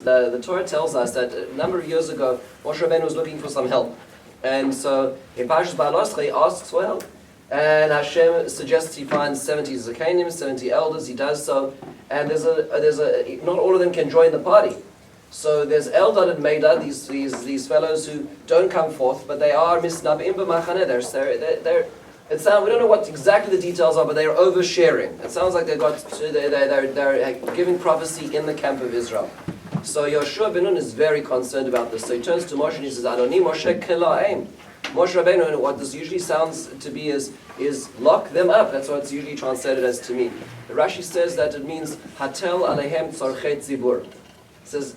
The Torah tells us that a number of years ago, Moshe Rabbeinu was looking for some help. And so in Parshas Ba'aloscha, he asks for help. And Hashem suggests he finds 70 Zakanim, 70 elders, he does so. And not all of them can join the party. So there's Eldad and Meidad, these fellows who don't come forth, but they are misnabim b'machaneh. We don't know what exactly the details are, but they are oversharing. It sounds like they're giving prophecy in the camp of Israel. So Yoshua ben Nun is very concerned about this. So he turns to Moshe and he says, Adoni Moshe Kila'im. Moshe Rabbeinu, what this usually sounds to be is lock them up. That's what it's usually translated as to mean. The Rashi says that it means Hatel Alehem Tzorchet Zibur. It says,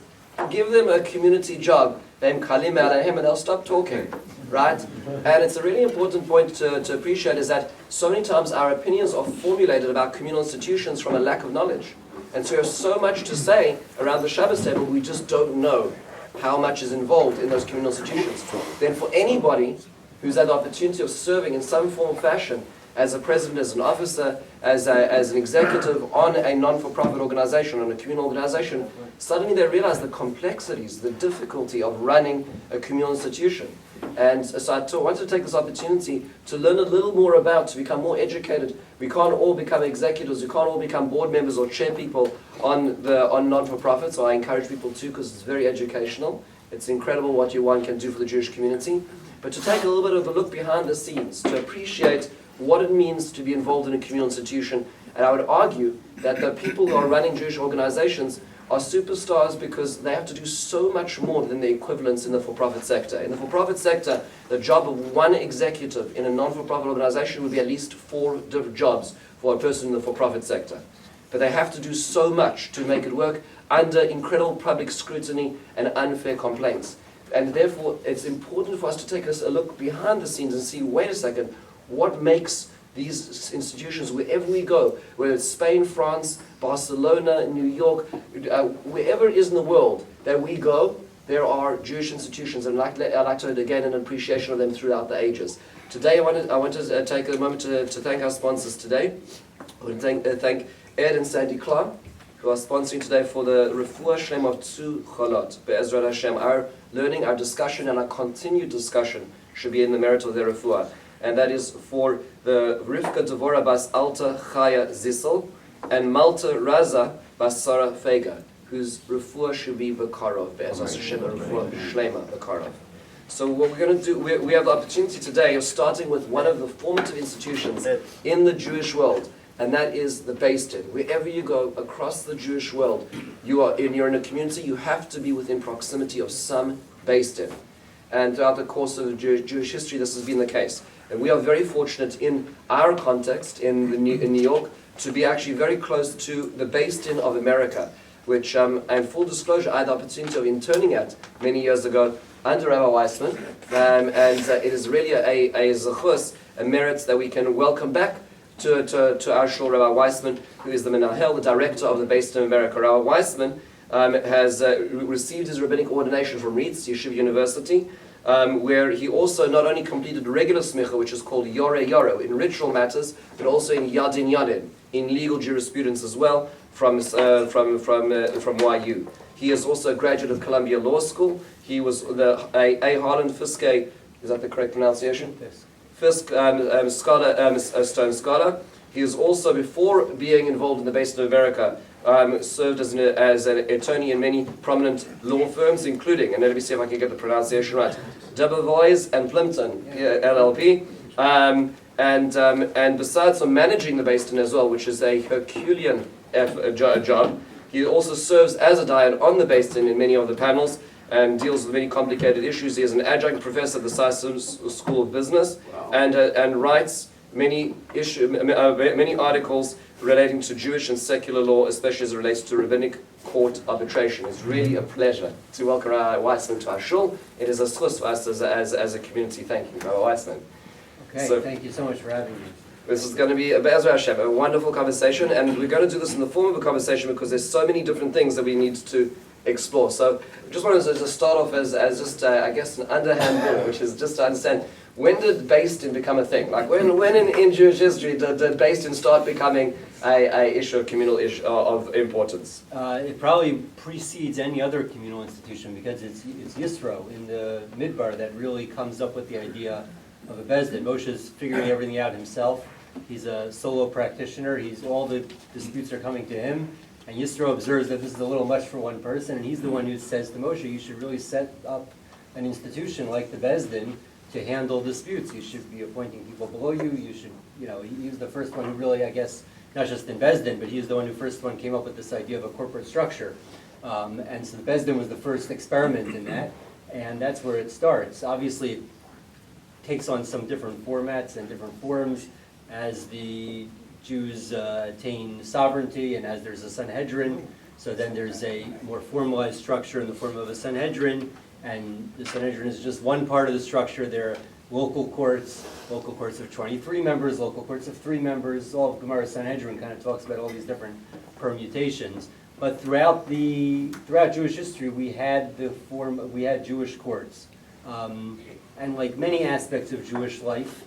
give them a community job, and they'll stop talking. Right? And it's a really important point to appreciate is that so many times our opinions are formulated about communal institutions from a lack of knowledge. And so there's so much to say around the Shabbos table, we just don't know how much is involved in those communal institutions. Then for anybody who's had the opportunity of serving in some form or fashion as a president, as an officer, as an executive on a non-for-profit organization, on a communal organization, suddenly they realize the complexities, the difficulty of running a communal institution. And so I wanted to take this opportunity to learn a little more about, to become more educated. We can't all become executives, we can't all become board members or chair people on non-for-profits, so I encourage people to, because it's very educational. It's incredible what one can do for the Jewish community. But to take a little bit of a look behind the scenes, to appreciate what it means to be involved in a communal institution. And I would argue that the people who are running Jewish organizations are superstars because they have to do so much more than the equivalents in the for-profit sector. In the for-profit sector, the job of one executive in a non-for-profit organization would be at least 4 different jobs for a person in the for-profit sector. But they have to do so much to make it work under incredible public scrutiny and unfair complaints. And therefore, it's important for us to take a look behind the scenes and see, wait a second, what makes these institutions, wherever we go, whether it's Spain, France, Barcelona, New York, wherever it is in the world that we go, there are Jewish institutions, and I'd like to again an appreciation of them throughout the ages. Today, I want to take a moment to thank our sponsors today. I want to thank Ed and Sandy Clark, who are sponsoring today for the Refuah Shlem of Tzu Cholot. Be'ezrat Hashem, our learning, our discussion, and our continued discussion should be in the merit of their Refuah. And that is for the Rivka Devora Bas Alta Chaya Zissel and Malta Raza Bas Sarah Fega, whose refuah should be Bekarov, Be'ezras Hashem, refuah Shlema Bekarov. So what we're going to do, we have the opportunity today of starting with one of the formative institutions in the Jewish world, and that is the Beis Din. Wherever you go across the Jewish world, you're in a community, you have to be within proximity of some Beis Din. And throughout the course of Jewish history, this has been the case. And we are very fortunate in our context in New York to be actually very close to the Beis Din of America, which, and full disclosure, I had the opportunity of interning at many years ago under Rabbi Weissmann, and it is really a zechus, a merit that we can welcome back to our shul, Rabbi Weissmann, who is the Menahel, the director of the Beis Din of America. Rabbi Weissmann has received his rabbinic ordination from Reitz Yeshiva University, where he also not only completed regular smicha, which is called Yore Yore, in ritual matters, but also in Yadin Yadin, in legal jurisprudence as well, from YU. He is also a graduate of Columbia Law School. He was a Harlan Fiske, is that the correct pronunciation? Yes. Fisk Stone Scholar. He is also, before being involved in the Beis Din of America, served as an attorney in many prominent law firms, including, and let me see if I can get the pronunciation right, Debevoise and Plimpton, LLP, and besides from managing the Beis Din as well, which is a Herculean job, he also serves as a dayan on the Beis Din in many of the panels and deals with many complicated issues. He is an adjunct professor at the Systems School of Business, and writes many articles relating to Jewish and secular law, especially as it relates to rabbinic court arbitration. It's really a pleasure to welcome Rabbi Weissmann to our shul. It is a zchus for us as a community. Thank you, Rabbi Weissmann. Okay, so, thank you so much for having me. This is going to be Be'ezrat Hashem, a wonderful conversation, and we're going to do this in the form of a conversation because there's so many different things that we need to explore. So I just wanted to start off as just, I guess, an underhand ball, which is just to understand when did Beis Din become a thing? Like when in Jewish history did Beis Din start becoming a issue, a communal issue of importance? It probably precedes any other communal institution because it's Yisro in the Midbar that really comes up with the idea of a Beis Din. Moshe's figuring everything out himself. He's a solo practitioner. All the disputes are coming to him. And Yisro observes that this is a little much for one person, and he's the one who says to Moshe, you should really set up an institution like the Beis Din to handle disputes. You should be appointing people below you. You should, he was the first one who really, I guess, not just in Beis Din, but he was the one who first one came up with this idea of a corporate structure. And so the Beis Din was the first experiment in that, and that's where it starts. Obviously, it takes on some different formats and different forms as the Jews attain sovereignty and as there's a Sanhedrin. So then there's a more formalized structure in the form of a Sanhedrin, and the Sanhedrin is just one part of the structure. There are local courts of 23 members, local courts of 3 members. All of Gemara Sanhedrin kind of talks about all these different permutations. But throughout Jewish history, we had Jewish courts, and like many aspects of Jewish life,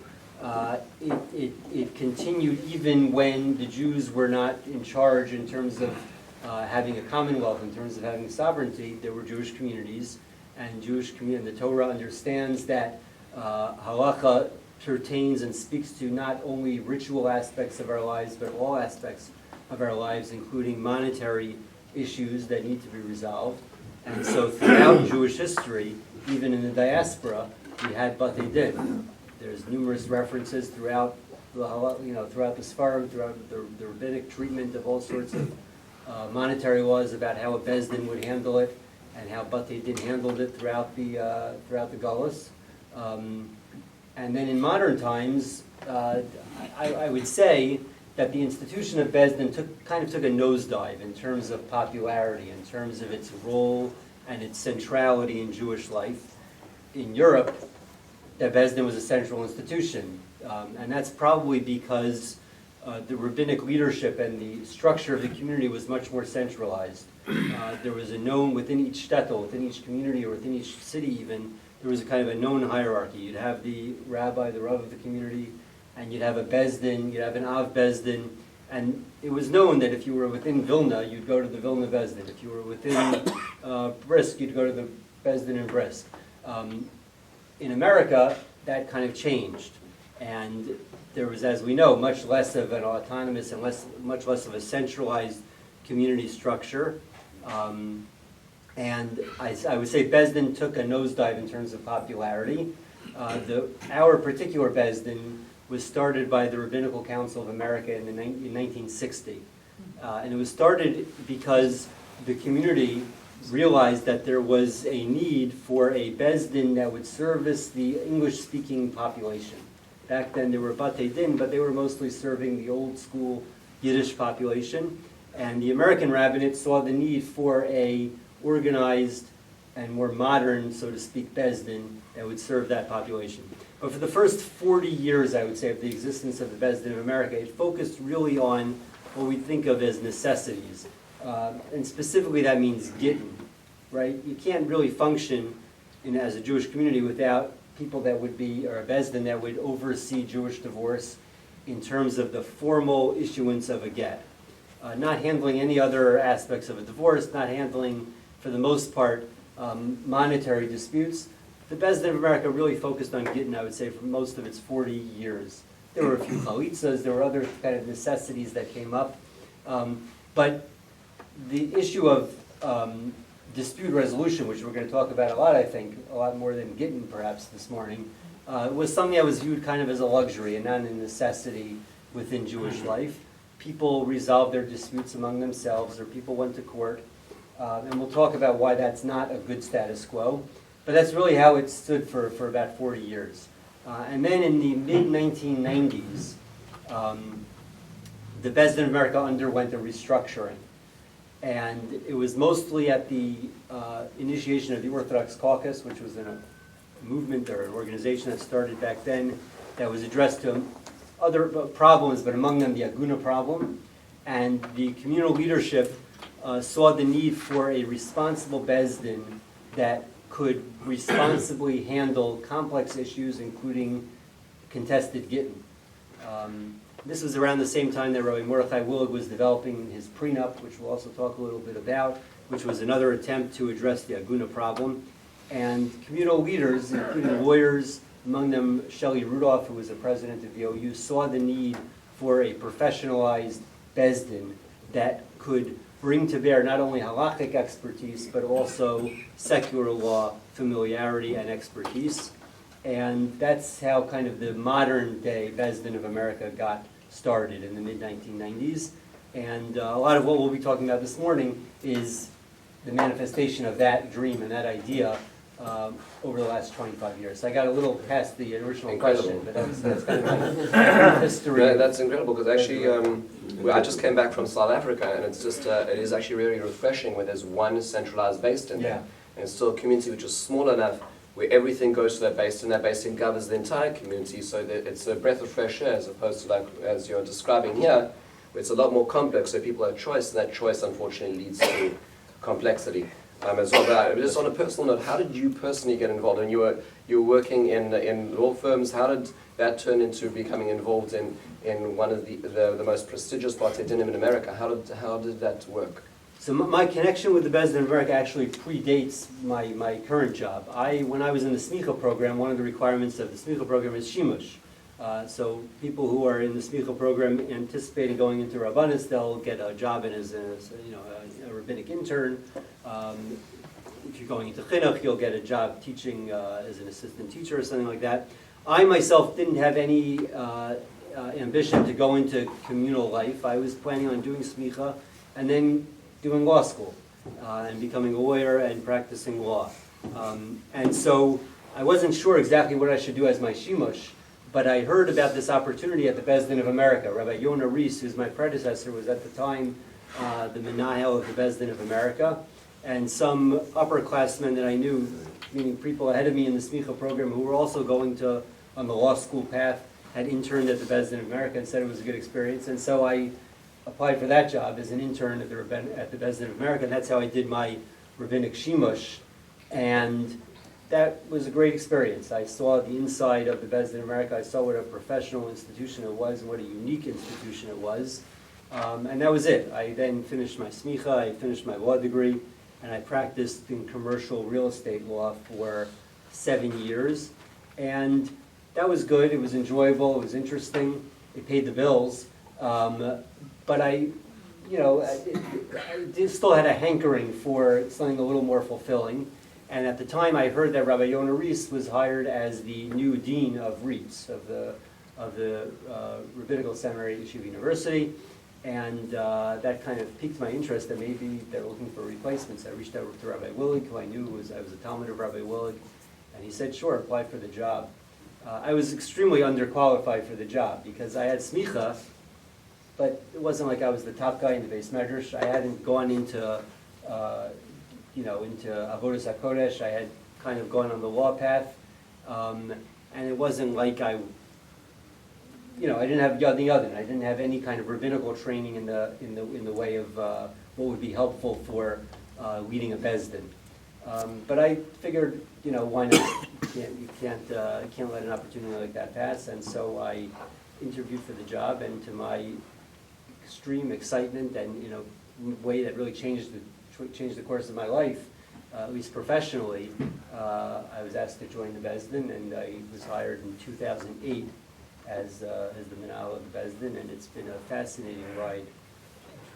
it continued even when the Jews were not in charge in terms of having a commonwealth, in terms of having sovereignty. There were Jewish communities, and the Torah understands that halacha pertains and speaks to not only ritual aspects of our lives, but all aspects of our lives, including monetary issues that need to be resolved. And so throughout Jewish history, even in the diaspora, we had Batei Din. There's numerous references throughout the Sfarim, throughout the rabbinic treatment of all sorts of monetary laws about how a Beis Din would handle it, and how Batei Din handled it throughout the Galus. And then in modern times, I would say that the institution of Beis Din took a nosedive in terms of popularity, in terms of its role and its centrality in Jewish life. In Europe, the Beis Din was a central institution, and that's probably because the rabbinic leadership and the structure of the community was much more centralized. There was a known, within each shtetl, within each community, or within each city even, there was a kind of a known hierarchy. You'd have the rabbi, the rav of the community, and you'd have a Beis Din, you'd have an Av Beis Din, and it was known that if you were within Vilna, you'd go to the Vilna Beis Din. If you were within Brisk, you'd go to the Beis Din in Brisk. In America, that kind of changed, and there was, as we know, much less of an autonomous and much less of a centralized community structure. And I would say Beis Din took a nosedive in terms of popularity. Our particular Beis Din was started by the Rabbinical Council of America in 1960. And it was started because the community realized that there was a need for a Beis Din that would service the English-speaking population. Back then there were Batei Din, but they were mostly serving the old school Yiddish population. And the American rabbinate saw the need for a organized and more modern, so to speak, Beis Din that would serve that population. But for the first 40 years, I would say, of the existence of the Beis Din of America, it focused really on what we think of as necessities. And specifically that means gittin, right? You can't really function as a Jewish community without people that would be, or a Beis Din that would oversee Jewish divorce in terms of the formal issuance of a get. Not handling any other aspects of a divorce, not handling, for the most part, monetary disputes. The Beis Din of America really focused on gittin, I would say, for most of its 40 years. There were a few chalitzas, there were other kind of necessities that came up. But the issue of dispute resolution, which we're going to talk about a lot, I think, a lot more than gittin perhaps this morning, was something that was viewed kind of as a luxury and not a necessity within Jewish life. People resolved their disputes among themselves, or people went to court, and we'll talk about why that's not a good status quo. But that's really how it stood for about 40 years. And then in the mid-1990s, the Beis Din of America underwent a restructuring. And it was mostly at the initiation of the Orthodox Caucus, which was a movement or an organization that started back then that was addressed to other problems, but among them the Aguna problem. And the communal leadership saw the need for a responsible Beis Din that could responsibly handle complex issues, including contested gittin. This was around the same time that Rabbi Mordechai Willig was developing his prenup, which we'll also talk a little bit about, which was another attempt to address the aguna problem. And communal leaders, including lawyers, among them Shelley Rudolph, who was the president of the OU, saw the need for a professionalized Beis Din that could bring to bear not only halakhic expertise, but also secular law familiarity and expertise. And that's how kind of the modern day Beis Din of America got started in the mid-1990s. And a lot of what we'll be talking about this morning is the manifestation of that dream and that idea over the last 25 years. So I got a little past the original question, but that's kind of my history. No, that's incredible, because actually I just came back from South Africa, and it's just, it is actually really refreshing when there's one centralized Beis Din. Yeah. And it's still a community which is small enough where everything goes to that Beis Din. That Beis Din governs the entire community, so that it's a breath of fresh air, as opposed to, like as you're describing here, where it's a lot more complex, so people have choice, and that choice unfortunately leads to complexity. As well, but just on a personal note, how did you personally get involved? And you were working in law firms. How did that turn into becoming involved in one of the most prestigious Batei Dinim in America? How did that work? So my connection with the Beis Din of America actually predates my current job. When I was in the smicha program, one of the requirements of the smicha program is shimush. So people who are in the smicha program anticipating going into Rabbanis, they'll get a job as a rabbinic intern. If you're going into chinuch, you'll get a job teaching as an assistant teacher or something like that. I myself didn't have any ambition to go into communal life. I was planning on doing smicha and then doing law school and becoming a lawyer and practicing law. And so I wasn't sure exactly what I should do as my shimush, but I heard about this opportunity at the Beis Din of America. Rabbi Yonah Rees, who's my predecessor, was at the time the menahel of the Beis Din of America, and some upperclassmen that I knew, meaning people ahead of me in the smicha program who were also going on the law school path, had interned at the Beis Din of America and said it was a good experience. And so I applied for that job as an intern at the Beis Din of America, and that's how I did my rabbinic shimush. And that was a great experience. I saw the inside of the Beis Din of America. I saw what a professional institution it was and what a unique institution it was. And that was it. I then finished my smicha, I finished my law degree, and I practiced in commercial real estate law for 7 years. And that was good. It was enjoyable. It was interesting. It paid the bills. But I still had a hankering for something a little more fulfilling. And at the time, I heard that Rabbi Yonah Rees was hired as the new dean of REITs, of the Rabbinical Seminary at Yeshiva University. And that kind of piqued my interest that maybe they're looking for replacements. I reached out to Rabbi Willig, who I knew I was a Talmud of Rabbi Willig, and he said, sure, apply for the job. I was extremely underqualified for the job because I had smicha, but it wasn't like I was the top guy in the Beis Medrash. I hadn't gone into Avodas HaKodesh. I had kind of gone on the law path, and it wasn't like I didn't have Yad Yadin. I didn't have any kind of rabbinical training in the way of what would be helpful for leading a Beis Din. But I figured, why not? You can't let an opportunity like that pass. And so I interviewed for the job, and to my extreme excitement and way that really changed the course of my life, at least professionally, I was asked to join the Beis Din, and I was hired in 2008 as the menahel of the Beis Din, and it's been a fascinating ride,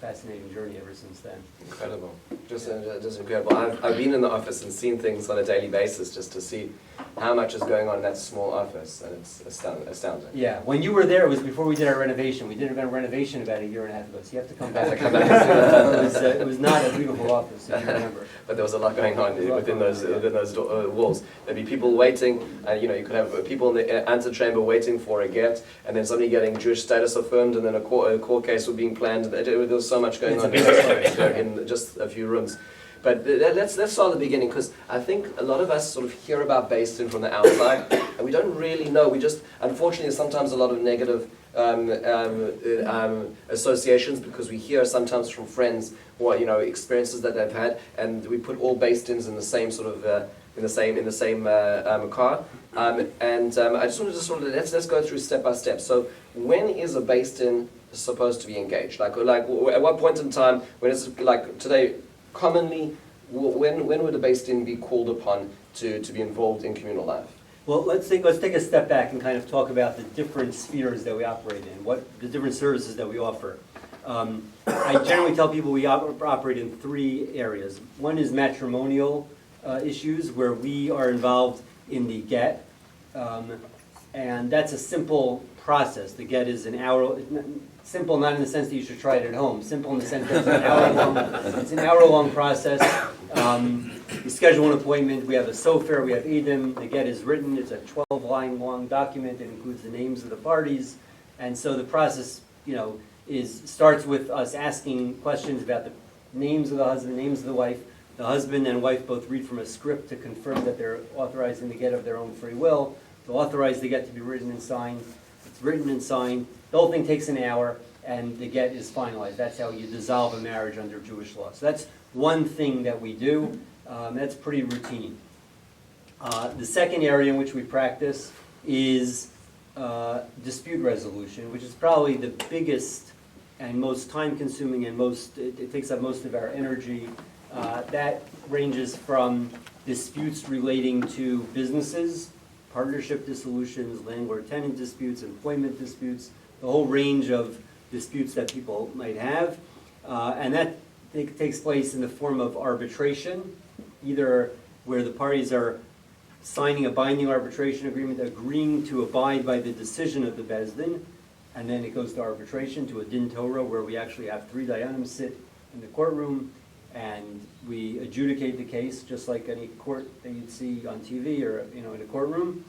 fascinating journey ever since then. Incredible, just incredible. I've been in the office and seen things on a daily basis just to see how much is going on in that small office, and it's astounding. Yeah, when you were there, it was before we did our renovation. We did a renovation about 1.5 years ago, so you have to come back. It was not a beautiful office, if you remember. But there was a lot going on within those walls. There'd be people waiting, and you could have people in the antechamber waiting for a get, and then somebody getting Jewish status affirmed, and then a court case was being planned. There was so much going on in just a few rooms. But let's start at the beginning, because I think a lot of us sort of hear about Beis Din from the outside, and we don't really know. Unfortunately, sometimes a lot of negative associations, because we hear sometimes from friends what experiences that they've had, and we put all Beis Dins in the same sort of in the same car. And I just wanted to let's go through step by step. So when is a Beis Din supposed to be engaged? Like at what point in time, when it's like today, commonly, when would a Beis Din be called upon to be involved in communal life? Well, let's take a step back and kind of talk about the different spheres that we operate in, what the different services that we offer. I generally tell people we operate in three areas. One is matrimonial issues, where we are involved in the get, and that's a simple process. The get is an hour, simple not in the sense that you should try it at home, simple in the sense that it's an hour-long process. We schedule an appointment, we have a sofer, we have edim, the get is written, it's a 12-line long document, it includes the names of the parties, and so the process, starts with us asking questions about the names of the husband, names of the wife. The husband and wife both read from a script to confirm that they're authorizing the get of their own free will. They'll authorize the get to be written and signed. It's written and signed. The whole thing takes an hour, and the get is finalized. That's how you dissolve a marriage under Jewish law. So that's one thing that we do. That's pretty routine. The second area in which we practice is dispute resolution, which is probably the biggest and most time-consuming and it takes up most of our energy. That ranges from disputes relating to businesses, partnership dissolutions, landlord-tenant disputes, employment disputes, the whole range of disputes that people might have. And that takes place in the form of arbitration, either where the parties are signing a binding arbitration agreement, agreeing to abide by the decision of the Beis Din, and then it goes to arbitration, to a din Torah, where we actually have 3 dayanim sit in the courtroom, and we adjudicate the case just like any court that you'd see on TV or in a courtroom.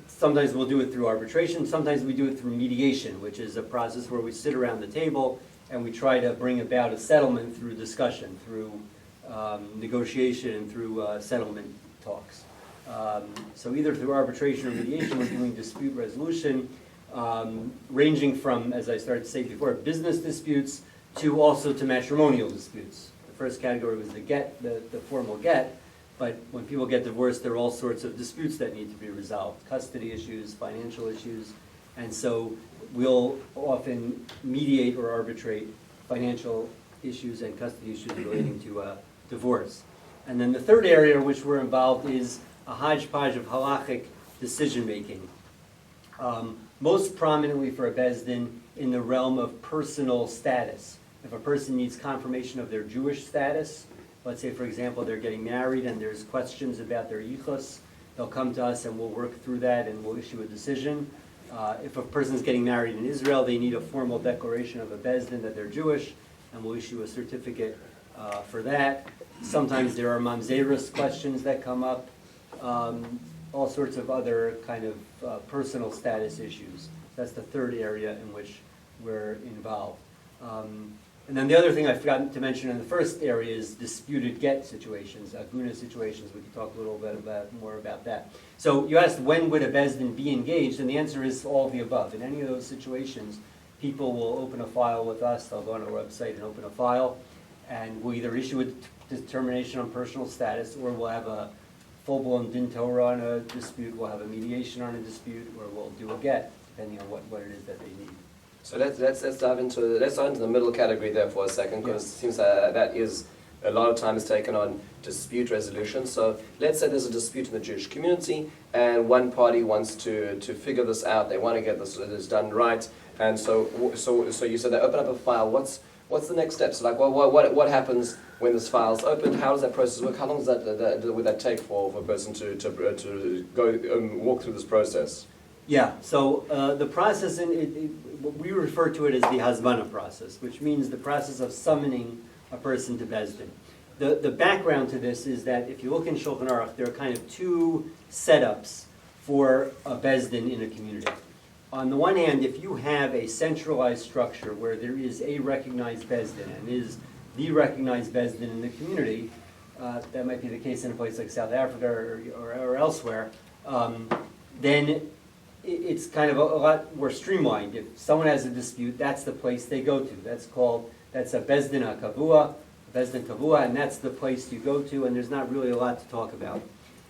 Sometimes we'll do it through arbitration. Sometimes we do it through mediation, which is a process where we sit around the table and we try to bring about a settlement through discussion, through negotiation, and through settlement talks. So either through arbitration or mediation, we're doing dispute resolution, ranging from, as I started to say before, business disputes to matrimonial disputes. The first category was the get, the formal get, but when people get divorced, there are all sorts of disputes that need to be resolved, custody issues, financial issues, and so we'll often mediate or arbitrate financial issues and custody issues relating to divorce. And then the third area in which we're involved is a hodgepodge of halachic decision-making. Most prominently for a Beis Din in the realm of personal status. If a person needs confirmation of their Jewish status, let's say, for example, they're getting married and there's questions about their yichus, they'll come to us and we'll work through that and we'll issue a decision. If a person's getting married in Israel, they need a formal declaration of a Beis Din that they're Jewish, and we'll issue a certificate for that. Sometimes there are mamzerus questions that come up, all sorts of other kind of personal status issues. That's the third area in which we're involved. And then the other thing I forgot to mention in the first area is disputed get situations, aguna situations. We can talk a little bit more about that. So you asked when would a Beis Din be engaged, and the answer is all of the above. In any of those situations, people will open a file with us, they'll go on our website and open a file, and we'll either issue a determination on personal status, or we'll have a full-blown din Torah on a dispute, we'll have a mediation on a dispute, or we'll do a get, depending on what it is that they need. So let's dive into the middle category there for a second, because it seems that is a lot of time is taken on dispute resolution. So let's say there's a dispute in the Jewish community, and one party wants to figure this out. They want to get this done right, and so you said they open up a file. What's the next step? So like, what happens when this file is opened? How does that process work? How long would that take for a person to go walk through this process? Yeah, so the process, we refer to it as the hazmana process, which means the process of summoning a person to Beis Din. The background to this is that if you look in Shulchan Aruch, there are kind of two setups for a Beis Din in a community. On the one hand, if you have a centralized structure where there is a recognized Beis Din and is the recognized Beis Din in the community, that might be the case in a place like South Africa or elsewhere, then it's kind of a lot more streamlined. If someone has a dispute, that's the place they go to. That's a Beis Din HaKavua, Bezdin Kavua, and that's the place you go to, and there's not really a lot to talk about.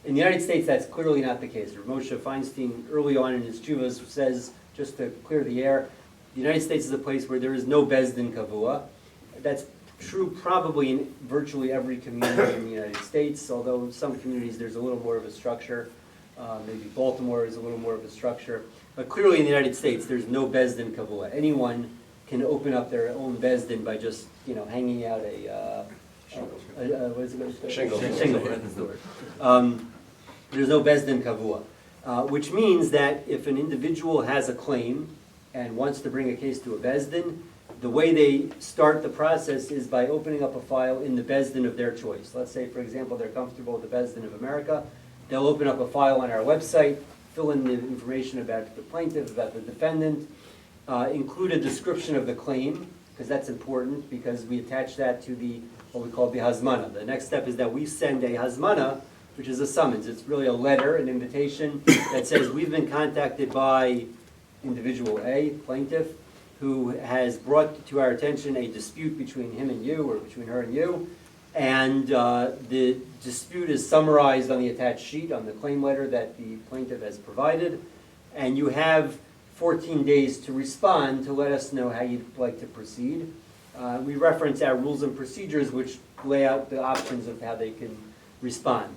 In the United States, that's clearly not the case. Moshe Feinstein, early on in his tshuvas, says, just to clear the air, the United States is a place where there is no Bezdin Kavua. That's true probably in virtually every community in the United States, although in some communities there's a little more of a structure. Maybe Baltimore is a little more of a structure. But clearly in the United States, there's no Bezdin Kavua. Anyone can open up their own Bezdin by just, hanging out what is it? Shingle. Shingle, that's the word. There's no Bezdin Kavua, which means that if an individual has a claim and wants to bring a case to a Bezdin, the way they start the process is by opening up a file in the Bezdin of their choice. Let's say, for example, they're comfortable with the Bezdin of America. They'll open up a file on our website, fill in the information about the plaintiff, about the defendant, include a description of the claim, because that's important, because we attach that to what we call the hazmana. The next step is that we send a hazmana, which is a summons. It's really a letter, an invitation that says we've been contacted by individual A, plaintiff, who has brought to our attention a dispute between him and you, or between her and you, and the dispute is summarized on the attached sheet, on the claim letter that the plaintiff has provided, and you have 14 days to respond to let us know how you'd like to proceed. We reference our rules and procedures, which lay out the options of how they can respond.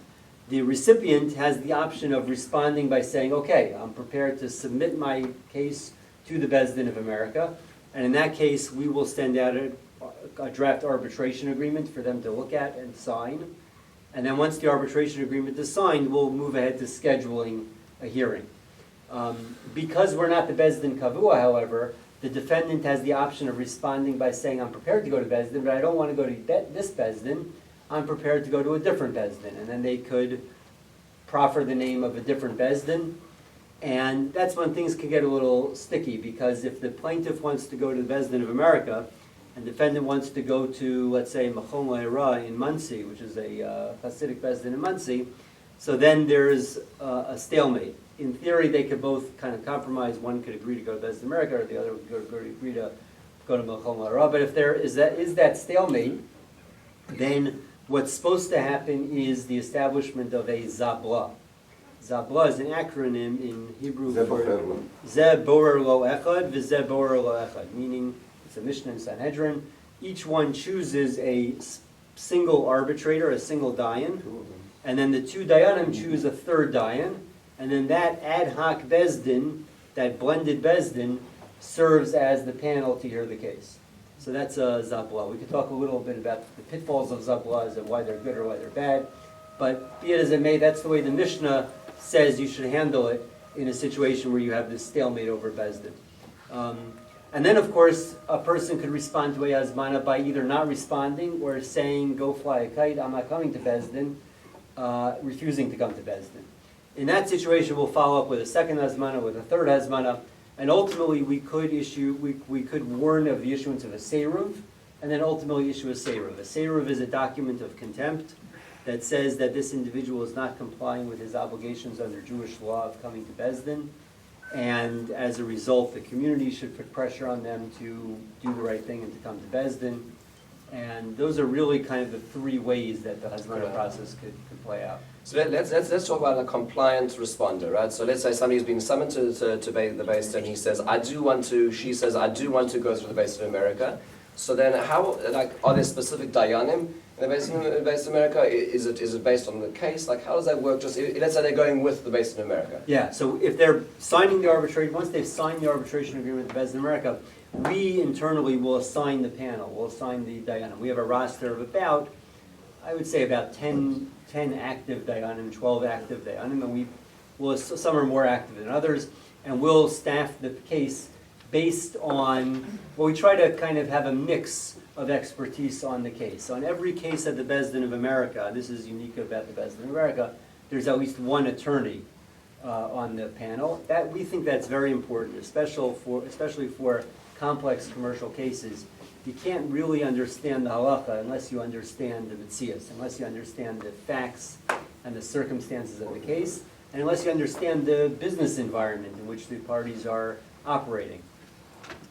The recipient has the option of responding by saying, okay, I'm prepared to submit my case to the Bezdin of America, and in that case, we will send out a draft arbitration agreement for them to look at and sign. And then once the arbitration agreement is signed, we'll move ahead to scheduling a hearing. Because we're not the Bezdin Kavua, however, the defendant has the option of responding by saying, I'm prepared to go to Bezdin, but I don't want to go to this Bezdin. I'm prepared to go to a different Bezdin. And then they could proffer the name of a different Bezdin. And that's when things can get a little sticky, because if the plaintiff wants to go to the Bezdin of America, and the defendant wants to go to, let's say, Machon Le'era in Monsey, which is a Hasidic Bezdin in Monsey, so then there's a stalemate. In theory, they could both kind of compromise. One could agree to go to Bezdin America, or the other would agree to go to Machon Le'era. But if there is that stalemate, then what's supposed to happen is the establishment of a Zabla. Zabla is an acronym in Hebrew for Ze Borer Lo Echad, V'Ze Borer Lo Echad, meaning it's a Mishnah in Sanhedrin. Each one chooses a single arbitrator, a single dayan, and then the two dayanim choose a third dayan, and then that ad hoc bezdin, that blended bezdin, serves as the panel to hear the case. So that's a Zabla. We could talk a little bit about the pitfalls of Zablas and why they're good or why they're bad, but be it as it may, that's the way the Mishnah says you should handle it in a situation where you have this stalemate over bezdin. And then, of course, a person could respond to a hazmana by either not responding or saying, go fly a kite, I'm not coming to Bezdin, refusing to come to Bezdin. In that situation, we'll follow up with a second hazmana, with a third hazmana, and ultimately we could warn of the issuance of a seiruv, and then ultimately issue a seiruv. A seiruv is a document of contempt that says that this individual is not complying with his obligations under Jewish law of coming to Bezdin, and as a result, the community should put pressure on them to do the right thing and to come to Bezdin. And those are really kind of the three ways that the hazmana process could play out. So let's talk about a compliant responder, right? So let's say somebody's been summoned to the Beis, and he says, she says, I do want to go through the Beis of America. So then are there specific dayanim in the Beis of America? Is it based on the case? How does that work? Just let's say they're going with the Beis of America. Yeah, so if they're signing the arbitration, once they've signed the arbitration agreement with the Beis of America, we internally will assign the panel, we'll assign the dayanim. We have a roster of about 10 active dayanim, 12 active dayanim, and some are more active than others, and we'll staff the case based on, we try to kind of have a mix of expertise on the case. So in every case at the Bezdin of America, this is unique about the Bezdin of America, there's at least one attorney on the panel. We think that's very important, especially for complex commercial cases. You can't really understand the halacha unless you understand the metzias, unless you understand the facts and the circumstances of the case, and unless you understand the business environment in which the parties are operating.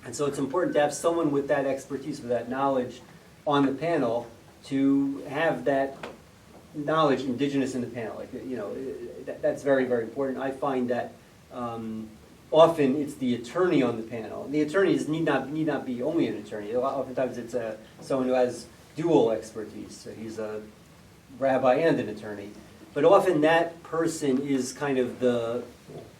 And so it's important to have someone with that expertise, with that knowledge on the panel to have that knowledge indigenous in the panel. Like, that's very, very important. I find that often it's the attorney on the panel. The attorneys need not be only an attorney. Oftentimes it's someone who has dual expertise. So he's a rabbi and an attorney. But often that person is kind of the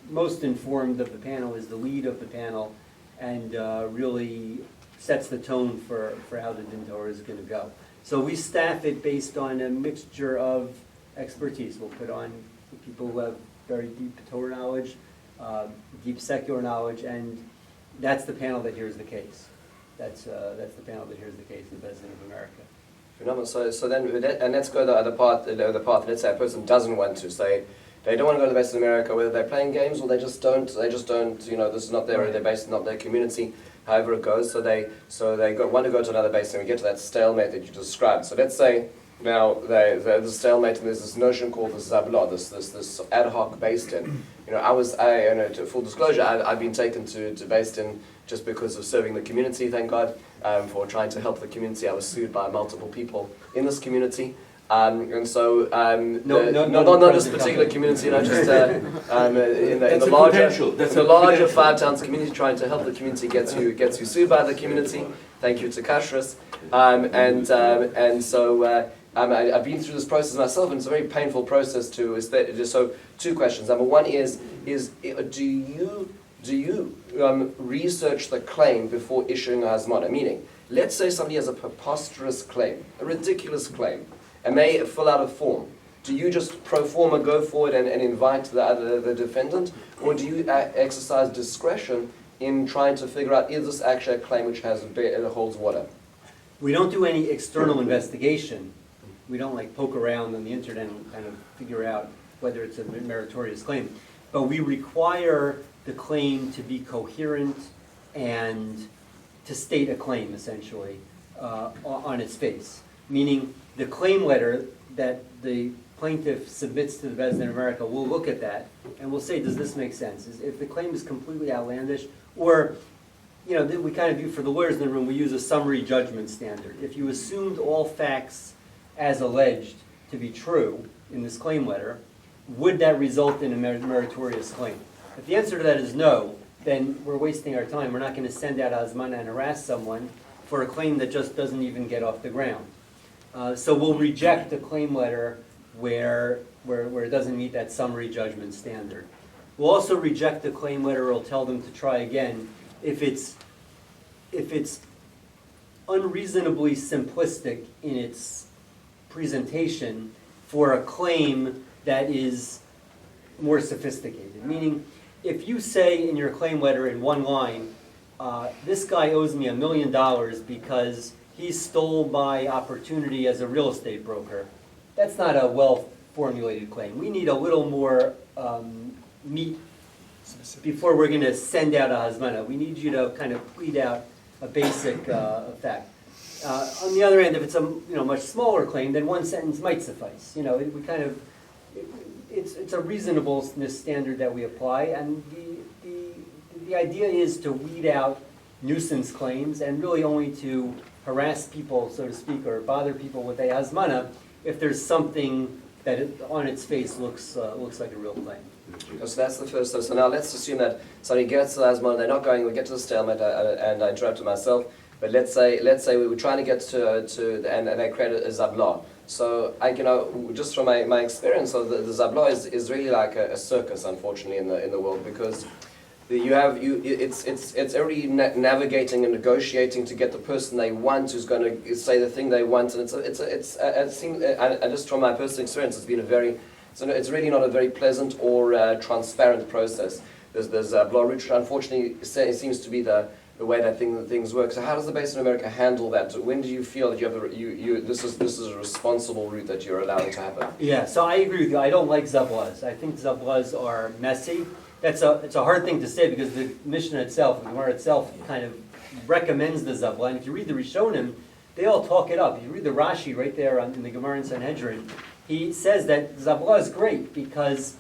most informed of the panel, is the lead of the panel, and really sets the tone for how the Din Torah is going to go. So we staff it based on a mixture of expertise. We'll put on people who have very deep Torah knowledge, deep secular knowledge, and that's the panel that hears the case. That's the panel that hears the case in the Beis of America. Phenomenal. So then, and let's go the other part. Let's say a person doesn't want to say they don't want to go to the Beis of America, whether they're playing games or they just don't. This is not their base, not their community. However it goes, so they want to go to another base, and we get to that stalemate that you described. So let's say now the stalemate, and there's this notion called the zabla, this ad hoc based in. Full disclosure, I've been taken to based in just because of serving the community. Thank God for trying to help the community. I was sued by multiple people in this community. Not this particular community, just in the larger Five Towns community, trying to help the community gets you sued by the community. Thank you to Kashrus, I've been through this process myself, and it's a very painful process too. So two questions. Number one is do you research the claim before issuing a hazmana? Meaning, let's say somebody has a preposterous claim, a ridiculous claim, and they fill out a form. Do you just pro forma go forward and invite the defendant, or do you exercise discretion in trying to figure out, is this actually a claim which holds water? We don't do any external investigation. We don't poke around on the internet and kind of figure out whether it's a meritorious claim. But we require the claim to be coherent and to state a claim, essentially, on its face. Meaning, the claim letter that the plaintiff submits to the Beis in America, we'll look at that and we'll say, does this make sense? If the claim is completely outlandish, or we kind of do, for the lawyers in the room, we use a summary judgment standard. If you assumed all facts as alleged to be true in this claim letter, would that result in a meritorious claim? If the answer to that is no, then we're wasting our time. We're not going to send out hazmana and harass someone for a claim that just doesn't even get off the ground. So we'll reject the claim letter where it doesn't meet that summary judgment standard. We'll also reject the claim letter, or tell them to try again if it's unreasonably simplistic in its presentation for a claim that is more sophisticated. Meaning, if you say in your claim letter in one line, this guy owes me $1 million because he stole my opportunity as a real estate broker, that's not a well-formulated claim. We need a little more meat before we're going to send out a hazmana. We need you to kind of plead out a basic fact. On the other hand, if it's a much smaller claim, then one sentence might suffice. It's a reasonableness standard that we apply, and the idea is to weed out nuisance claims and really only to harass people, so to speak, or bother people with a hazmana if there's something that on its face looks like a real claim. So that's the first. So now let's assume that somebody gets to the hazmana, they're not going. We get to the stalemate, and I interrupted myself. But let's say we were trying to get to and they created a zabla. So just from my experience, so the zabla is really like a circus, unfortunately, in the world, because it's already navigating and negotiating to get the person they want, who's going to say the thing they want, and just from my personal experience, it's really not a very pleasant or transparent process. There's zabla, which unfortunately it seems to be the way that things work. So how does the Beis in America handle that? When do you feel that this is a responsible route that you're allowing to happen? Yeah, so I agree with you. I don't like zablas. I think zablas are messy. It's a hard thing to say because the Mishnah itself, the Gemara itself, kind of recommends the zabla. And if you read the Rishonim, they all talk it up. If you read the Rashi right there in the Gemara in Sanhedrin, he says that zabla is great because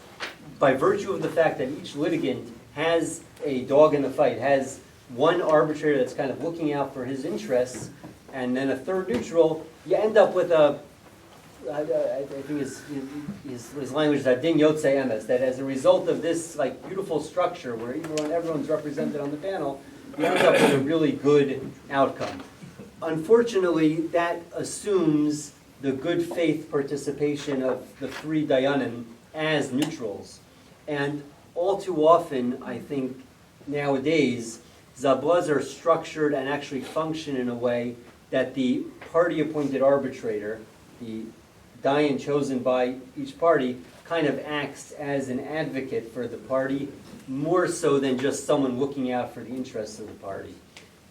by virtue of the fact that each litigant has a dog in the fight, has one arbitrator that's kind of looking out for his interests, and then a third neutral, you end up with I think his language is adin yotzei emes, that as a result of this like beautiful structure where everyone's represented on the panel, you end up with a really good outcome. Unfortunately, that assumes the good faith participation of the three dayanim as neutrals. And all too often, I think, nowadays, zablas are structured and actually function in a way that the party-appointed arbitrator, the dayan chosen by each party, kind of acts as an advocate for the party, more so than just someone looking out for the interests of the party.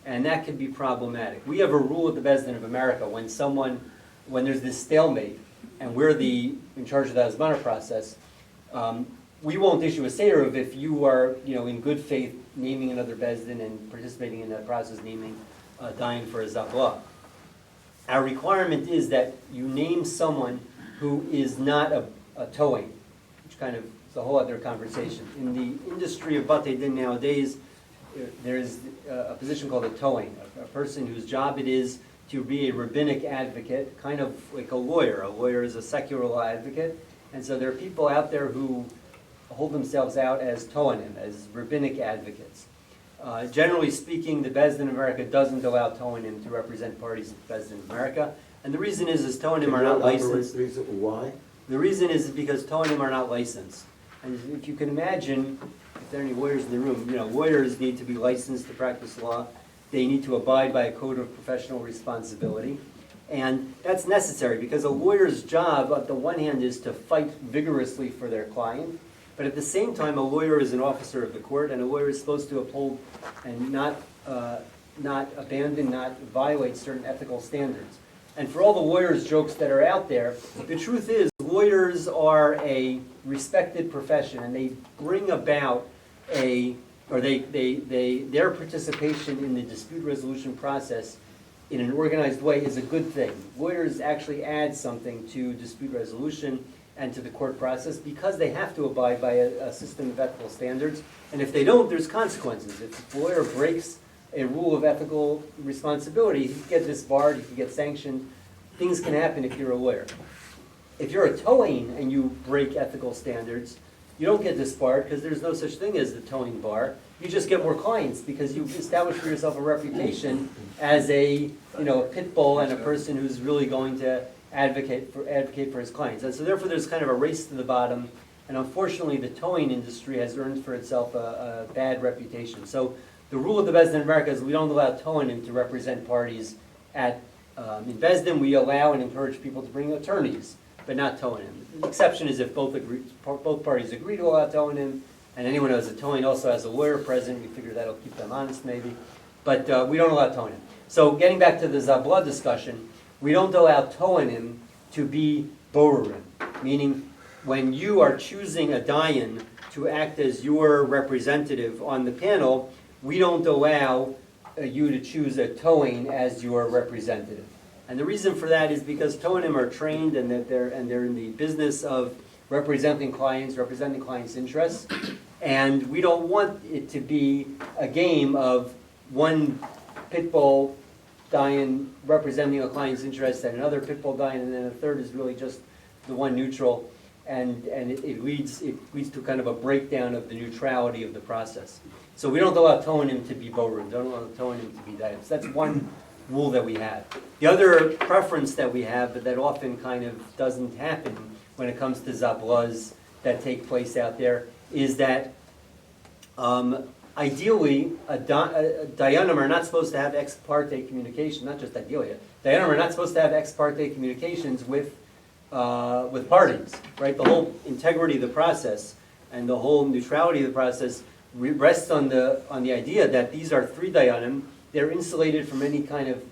And that can be problematic. We have a rule at the Beis Din of America when there's this stalemate, and we're in charge of the Hazmana process, we won't issue a seder if you are, in good faith naming another Beis Din and participating in that process, naming a dayan for a zabla. Our requirement is that you name someone who is not a tohen, which kind of is a whole other conversation. In the industry of Batei Din nowadays, there's a position called a tohen, a person whose job it is to be a rabbinic advocate, kind of like a lawyer. A lawyer is a secular law advocate, and so there are people out there who hold themselves out as tohenim, as rabbinic advocates. Generally speaking, the Beis Din of America doesn't allow tohenim to represent parties at the Beis Din of America, and the reason is tohenim are not licensed. Why? The reason is because tohenim are not licensed. And if you can imagine, if there are any lawyers in the room, lawyers need to be licensed to practice law. They need to abide by a code of professional responsibility. And that's necessary because a lawyer's job, on the one hand, is to fight vigorously for their client. But at the same time, a lawyer is an officer of the court, and a lawyer is supposed to uphold and not abandon, not violate certain ethical standards. And for all the lawyers' jokes that are out there, the truth is lawyers are a respected profession, and they bring about their participation in the dispute resolution process in an organized way is a good thing. Lawyers actually add something to dispute resolution and to the court process because they have to abide by a system of ethical standards. And if they don't, there's consequences. If a lawyer breaks a rule of ethical responsibility, he can get disbarred, he can get sanctioned. Things can happen if you're a lawyer. If you're a tohen and you break ethical standards, you don't get disbarred because there's no such thing as the tohen bar. You just get more clients because you've established for yourself a reputation as a pit bull and a person who's really going to advocate for his clients. And so therefore there's kind of a race to the bottom, and unfortunately the towing industry has earned for itself a bad reputation. So the rule of the Beis Din of America is we don't allow towing to represent parties in Beis Din. We allow and encourage people to bring attorneys, but not towing. The exception is if both parties agree to allow towing, and anyone who has a towing also has a lawyer present. We figure that'll keep them honest maybe, but we don't allow towing. So getting back to the Zabla discussion, we don't allow tohenim to be borurim, meaning when you are choosing a dayan to act as your representative on the panel, we don't allow you to choose a tohen as your representative. And the reason for that is because tohenim are trained and that they're in the business of representing clients' interests, and we don't want it to be a game of one pit bull dayan representing a client's interest and another pit bull dayan, and then a third is really just the one neutral, and it leads to kind of a breakdown of the neutrality of the process. So we don't allow tohenim to be borurim, don't allow tohenim to be dayans. That's one rule that we have. The other preference that we have, but that often kind of doesn't happen when it comes to zablas that take place out there, is that ideally, dayanim are not supposed to have ex parte communication, not just ideally, dayanim are not supposed to have ex parte communications with parties, right? The whole integrity of the process and the whole neutrality of the process rests on the idea that these are three dayanim. They're insulated from any kind of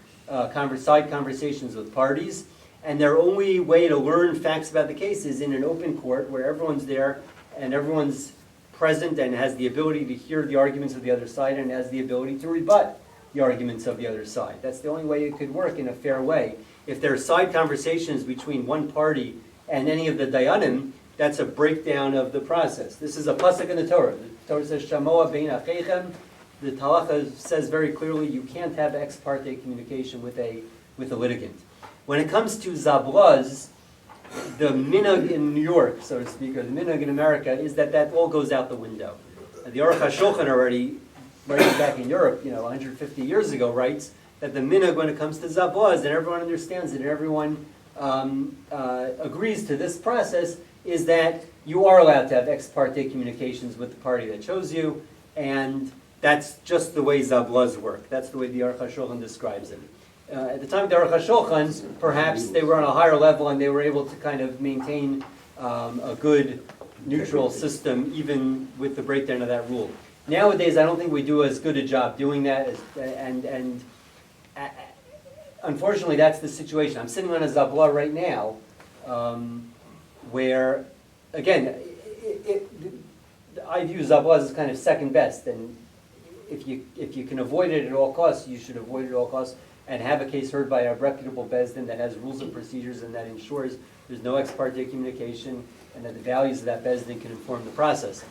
side conversations with parties, and their only way to learn facts about the case is in an open court where everyone's there and everyone's present and has the ability to hear the arguments of the other side and has the ability to rebut the arguments of the other side. That's the only way it could work in a fair way. If there are side conversations between one party and any of the dayanim, that's a breakdown of the process. This is a pasuk in the Torah. The Torah says, Shamoa bein acheichem. The Halacha says very clearly you can't have ex parte communication with a litigant. When it comes to Zablaz, the minhag in New York, so to speak, or the minhag in America, is that all goes out the window. The Aruch HaShulchan already, right back in Europe, 150 years ago, writes that the minhag when it comes to Zablaz, and everyone understands it, and everyone agrees to this process, is that you are allowed to have ex parte communications with the party that chose you, and that's just the way Zablaz work. That's the way the Aruch HaShulchan describes it. At the time of the Aruch HaShulchan, perhaps they were on a higher level and they were able to kind of maintain a good neutral system even with the breakdown of that rule. Nowadays, I don't think we do as good a job doing that, and unfortunately, that's the situation. I'm sitting on a Zabla right now, where, again, I view Zablaz as kind of second best, and if you can avoid it at all costs, you should avoid it at all costs, and have a case heard by a reputable Beis Din that has rules and procedures and that ensures there's no ex parte communication and that the values of that Beis Din can inform the process.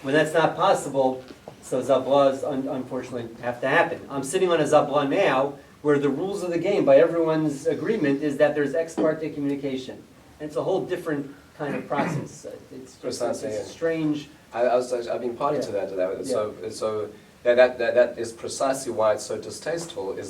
When that's not possible, so Zablaz unfortunately have to happen. I'm sitting on a Zabla now where the rules of the game, by everyone's agreement, is that there's ex parte communication. And it's a whole different kind of process. It's strange. I've been party to that. So that is precisely why it's so distasteful. Is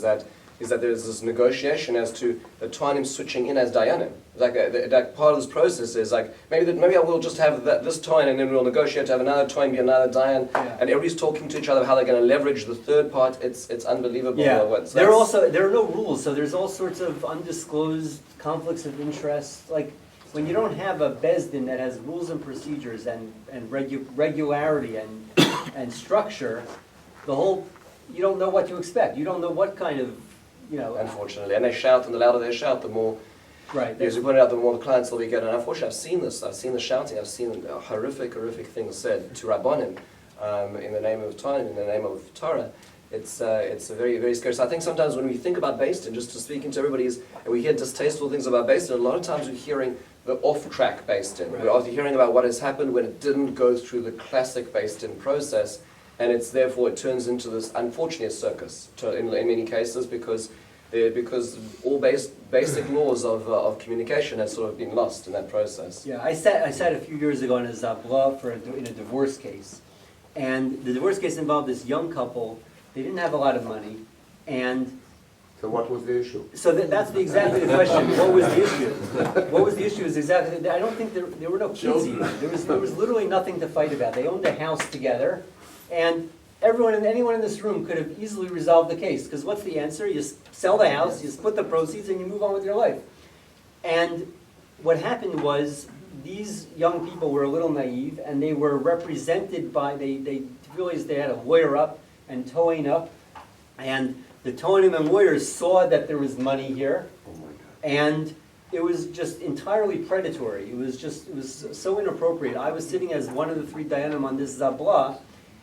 that there's this negotiation as to the Tainim switching in as Dayanim. Like part of this process is like maybe I will just have this Tain and then we'll negotiate to have another Tain be another Dayan, and everybody's talking to each other how they're going to leverage the third part. It's unbelievable. Yeah. There are no rules, so there's all sorts of undisclosed conflicts of interest. Like when you don't have a Beis Din that has rules and procedures and regularity and structure, you don't know what to expect. You don't know what kind of Unfortunately, and they shout, and the louder they shout, the more. Right. As you pointed out, the more the clients will be getting. And unfortunately, I've seen this. I've seen the shouting. I've seen horrific things said to Rabbanim in the name of Torah, in the name of Torah. It's a very scary. So I think sometimes when we think about Beis Din, just to speaking to everybody, and we hear distasteful things about Beis Din, a lot of times we're hearing the off-track Beis Din. Right. We're often hearing about what has happened when it didn't go through the classic Beis Din process. And it turns into this, unfortunately, a circus in many cases because all basic laws of communication have sort of been lost in that process. Yeah, I sat a few years ago in a Zabla in a divorce case, and the divorce case involved this young couple. They didn't have a lot of money, and so what was the issue? So that's exactly the question. What was the issue? What was the issue is exactly. I don't think there were no kids even. There was literally nothing to fight about. They owned a house together. And anyone in this room could have easily resolved the case. Because what's the answer? You sell the house, you split the proceeds, and you move on with your life. And what happened was these young people were a little naive, and they were represented by, they realized they had a lawyer up and towing up. And the towing and lawyers saw that there was money here. Oh my God. And it was just entirely predatory. It was so inappropriate. I was sitting as one of the three Dayanim on this Zabla,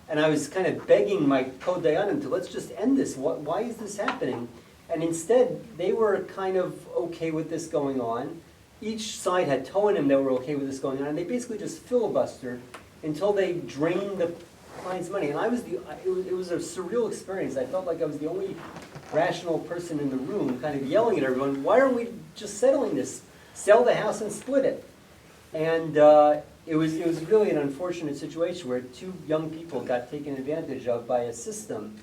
and I was kind of begging my co-Dayanim to let's just end this. Why is this happening? And instead, they were kind of okay with this going on. Each side had Toanim that were okay with this going on, and they basically just filibustered until they drained the client's money. And it was a surreal experience. I felt like I was the only rational person in the room kind of yelling at everyone, why aren't we just settling this? Sell the house and split it. And it was really an unfortunate situation where two young people got taken advantage of by a system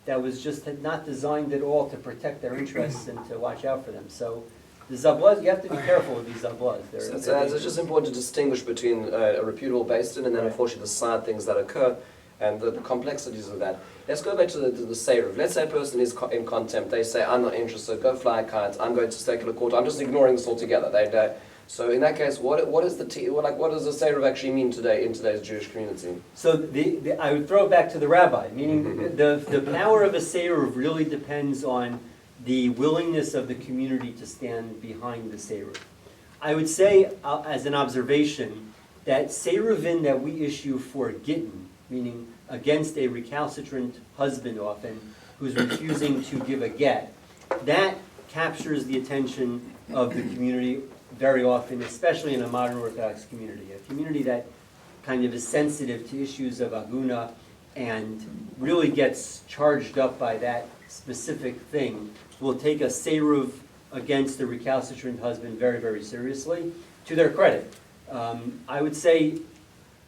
that was just not designed at all to protect their interests and to watch out for them. So the Zablaz, you have to be careful with these Zablaz. It's just important to distinguish between a reputable Beis Din and then unfortunately the sad things that occur and the complexities of that. Let's go back to the Seruv. Let's say a person is in contempt. They say, I'm not interested, go fly a kite, I'm going to secular court, I'm just ignoring this altogether. So in that case, what does the Seruv actually mean today in today's Jewish community? So I would throw it back to the rabbi, meaning the power of a Seruv really depends on the willingness of the community to stand behind the Seruv. I would say, as an observation, that Seruvin that we issue for Gittin, meaning against a recalcitrant husband often, who's refusing to give a get, that captures the attention of the community very often, especially in a modern Orthodox community, a community that kind of is sensitive to issues of aguna and really gets charged up by that specific thing, will take a Seruv against the recalcitrant husband very, very seriously, to their credit. I would say,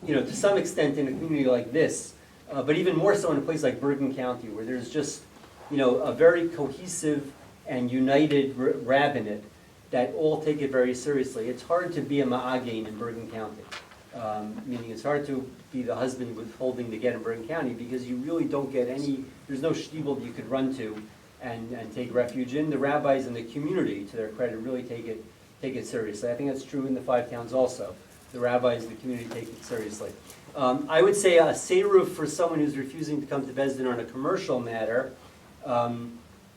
to some extent in a community like this, but even more so in a place like Bergen County, where there's just, a very cohesive and united rabbinate that all take it very seriously. It's hard to be a ma'agein in Bergen County, meaning it's hard to be the husband withholding the get in Bergen County because you really don't get there's no shtibel you could run to and take refuge in. The rabbis and the community, to their credit, really take it seriously. I think that's true in the 5 towns also. The rabbis and the community take it seriously. I would say a seruv for someone who's refusing to come to Beis Din on a commercial matter,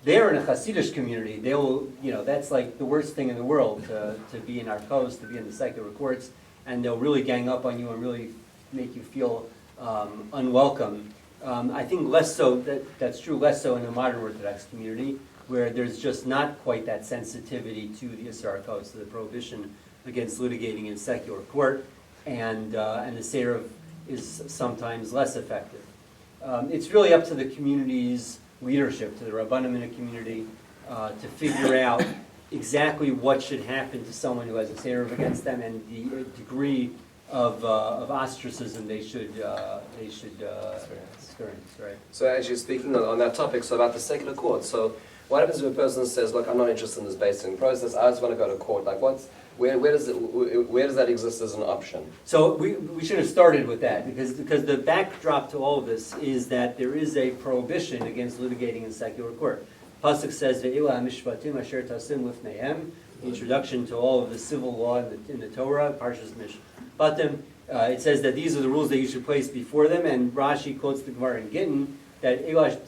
they're in a Hasidic community. That's like the worst thing in the world to be in our coast, to be in the secular courts, and they'll really gang up on you and really make you feel unwelcome. I think less so, that's true, less so in the modern Orthodox community, where there's just not quite that sensitivity to the Yisrael Codes, to the prohibition against litigating in secular court, and the seruv is sometimes less effective. It's really up to the community's leadership, to the rabbanim in a community, to figure out exactly what should happen to someone who has a seruv against them and the degree of ostracism they should experience, right? So actually speaking on that topic, so about the secular court, so what happens if a person says, look, I'm not interested in this Beis Din process, I just want to go to court, like where does that exist as an option? So we should have started with that, because the backdrop to all of this is that there is a prohibition against litigating in secular court. Pasuk says, "Ve'ila hamishpatim asher tasim lifneihem," introduction to all of the civil law in the Torah, Parshas Mishpatim. It says that these are the rules that you should place before them, and Rashi quotes the Gemara in Gittin that "Eila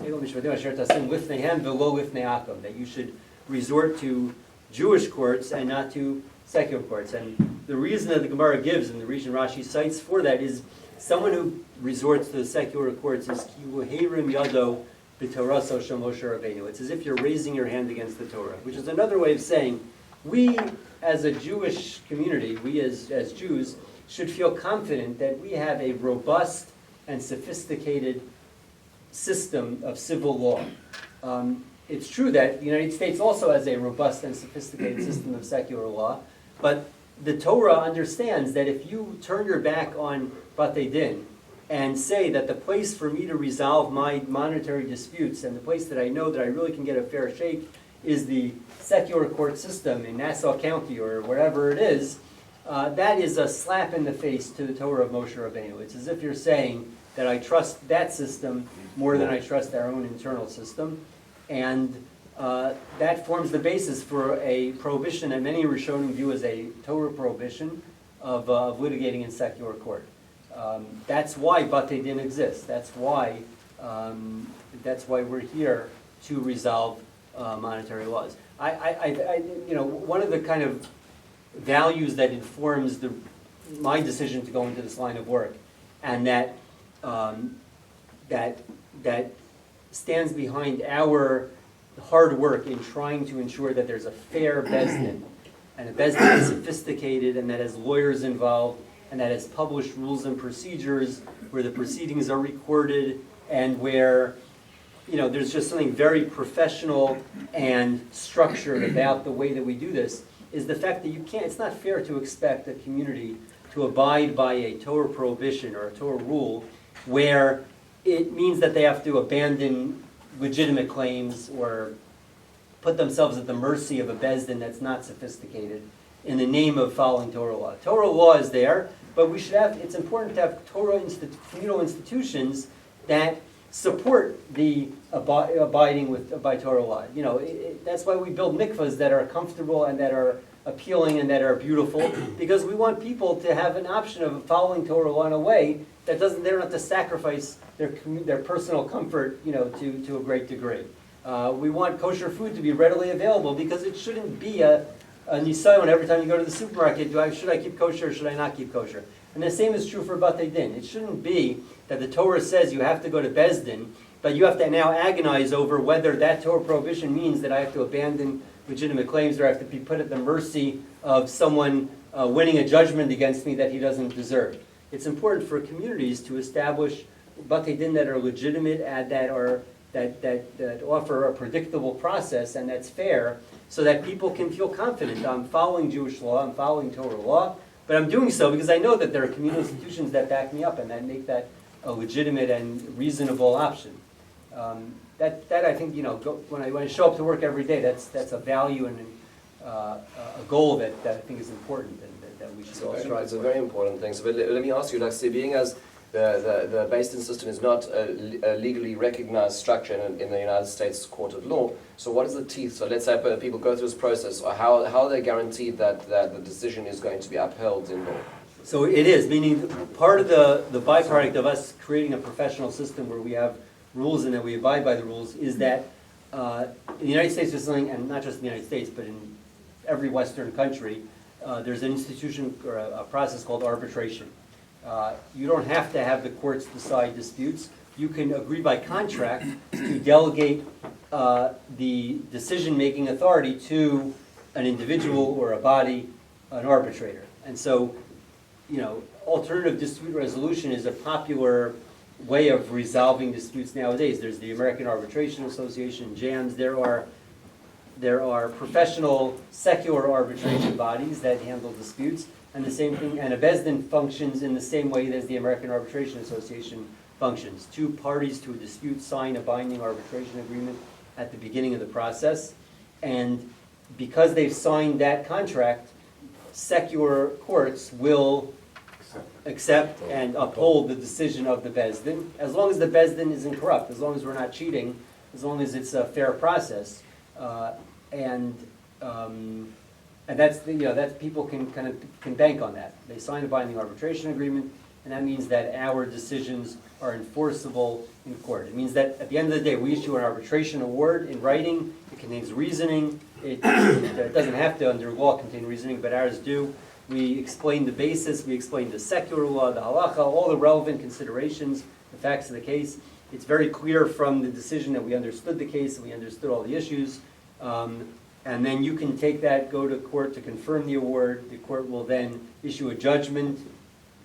mishpatim asher tasim lifneihem v'lo lifnei Yaakov," that you should resort to Jewish courts and not to secular courts. And the reason that the Gemara gives, and the reason Rashi cites for that, is someone who resorts to the secular courts is kivuherim yado b'toraso shel Moshe Rabbeinu. It's as if you're raising your hand against the Torah, which is another way of saying we, as a Jewish community, we as Jews, should feel confident that we have a robust and sophisticated system of civil law. It's true that the United States also has a robust and sophisticated system of secular law, but the Torah understands that if you turn your back on Batei Din and say that the place for me to resolve my monetary disputes and the place that I know that I really can get a fair shake is the secular court system in Nassau County or wherever it is, that is a slap in the face to the Torah of Moshe Rabbeinu. It's as if you're saying that I trust that system more than I trust our own internal system. And that forms the basis for a prohibition that many Rishonim view as a Torah prohibition of litigating in secular court. That's why Batei Din exists. That's why we're here to resolve monetary laws. One of the kind of values that informs my decision to go into this line of work, and that stands behind our hard work in trying to ensure that there's a fair Beis Din, and a Beis Din that's sophisticated and that has lawyers involved and that has published rules and procedures where the proceedings are recorded and where there's just something very professional and structured about the way that we do this, is the fact that it's not fair to expect a community to abide by a Torah prohibition or a Torah rule where it means that they have to abandon legitimate claims or put themselves at the mercy of a Beis Din that's not sophisticated in the name of following Torah law. Torah law is there, but it's important to have communal institutions that support the abiding by Torah law. That's why we build mikvahs that are comfortable and that are appealing and that are beautiful, because we want people to have an option of following Torah law in a way that they don't have to sacrifice their personal comfort, to a great degree. We want kosher food to be readily available, because it shouldn't be a nisayon every time you go to the supermarket. Should I keep kosher or should I not keep kosher? And the same is true for Batei Din. It shouldn't be that the Torah says you have to go to Beis Din, but you have to now agonize over whether that Torah prohibition means that I have to abandon legitimate claims or I have to be put at the mercy of someone winning a judgment against me that he doesn't deserve. It's important for communities to establish Batei Din that are legitimate and that are that offer a predictable process and that's fair, so that people can feel confident. I'm following Jewish law, I'm following Torah law, but I'm doing so because I know that there are communal institutions that back me up and that make that a legitimate and reasonable option. That I think, when I show up to work every day, that's a value and a goal that I think is important and that we should all That's strive right, it's a for. very important thing. So but let me ask you, like, being as the Beis system is not a legally recognized structure in the United States Court of Law, so what is the teeth? So let's say people go through this process, or how are they guaranteed that the decision is going to be upheld in law? So it is, meaning part of the byproduct of us creating a professional system where we have rules and that we abide by the rules is that in the United States there's something, and not just in the United States, but in every Western country, there's an institution or a process called arbitration. You don't have to have the courts decide disputes. You can agree by contract to delegate the decision-making authority to an individual or a body, an arbitrator. And so, alternative dispute resolution is a popular way of resolving disputes nowadays. There's the American Arbitration Association, JAMS. There are professional secular arbitration bodies that handle disputes, and the same thing, and a Beis Din functions in the same way as the American Arbitration Association functions. Two parties to a dispute sign a binding arbitration agreement at the beginning of the process, and because they've signed that contract, secular courts will accept and uphold the decision of the Beis Din, as long as the Beis Din isn't corrupt, as long as we're not cheating, as long as it's a fair process, and that's that people can bank on that. They sign a binding arbitration agreement, and that means that our decisions are enforceable in court. It means that at the end of the day, we issue an arbitration award in writing. It contains reasoning. It doesn't have to, under law, contain reasoning, but ours do. We explain the basis, we explain the secular law, the halacha, all the relevant considerations, the facts of the case. It's very clear from the decision that we understood the case, and we understood all the issues. And then you can take that, go to court to confirm the award. The court will then issue a judgment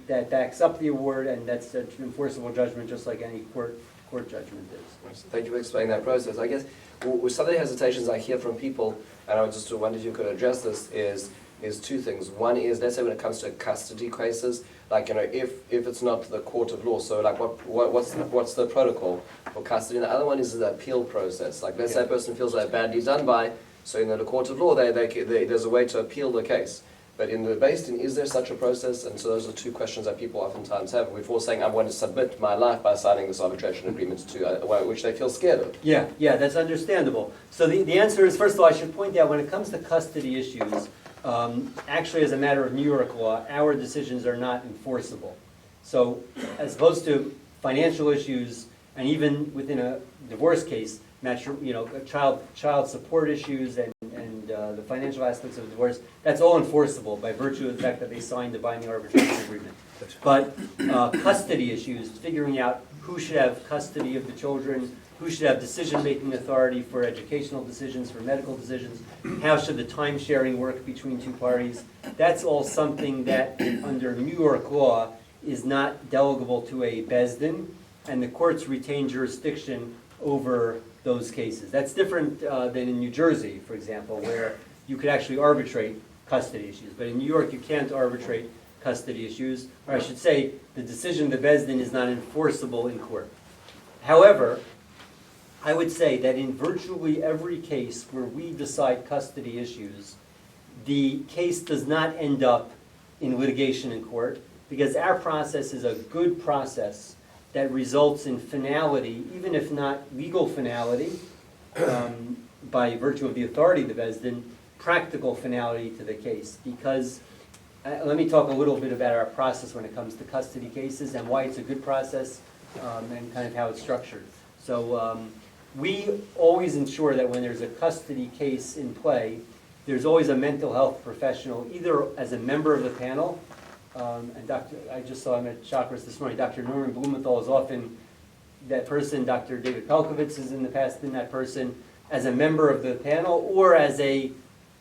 that backs up the award, and that's an enforceable judgment, just like any court judgment is. Thank you for explaining that process. I guess with some of the hesitations I hear from people, and I just wonder if you could address this, is two things. One is, let's say when it comes to custody cases, like, if it's not the court of law, so like what's the protocol for custody? And the other one is the appeal process. Like, let's say a person feels they're badly done by, so in the court of law, there's a way to appeal the case. But in the Beis Din, is there such a process? And so those are two questions that people oftentimes have. We're all saying, I want to submit my life by signing this arbitration agreement to, which they feel scared of. Yeah, that's understandable. So the answer is, first of all, I should point out, when it comes to custody issues, actually as a matter of New York law, our decisions are not enforceable. So as opposed to financial issues, and even within a divorce case, child support issues and the financial aspects of divorce, that's all enforceable by virtue of the fact that they signed the binding arbitration agreement. But custody issues, figuring out who should have custody of the children, who should have decision-making authority for educational decisions, for medical decisions, how should the time-sharing work between two parties, that's all something that under New York law is not delegable to a Beis Din, and the courts retain jurisdiction over those cases. That's different than in New Jersey, for example, where you could actually arbitrate custody issues. But in New York, you can't arbitrate custody issues, or I should say, the decision of the Beis Din is not enforceable in court. However, I would say that in virtually every case where we decide custody issues, the case does not end up in litigation in court, because our process is a good process that results in finality, even if not legal finality, by virtue of the authority of the Beis Din, practical finality to the case. Because, let me talk a little bit about our process when it comes to custody cases and why it's a good process, and kind of how it's structured. So we always ensure that when there's a custody case in play, there's always a mental health professional, either as a member of the panel, and I just saw him at Chakras this morning. Dr. Norman Blumenthal is often that person. Dr. David Pelkovitz has in the past been that person, as a member of the panel or as a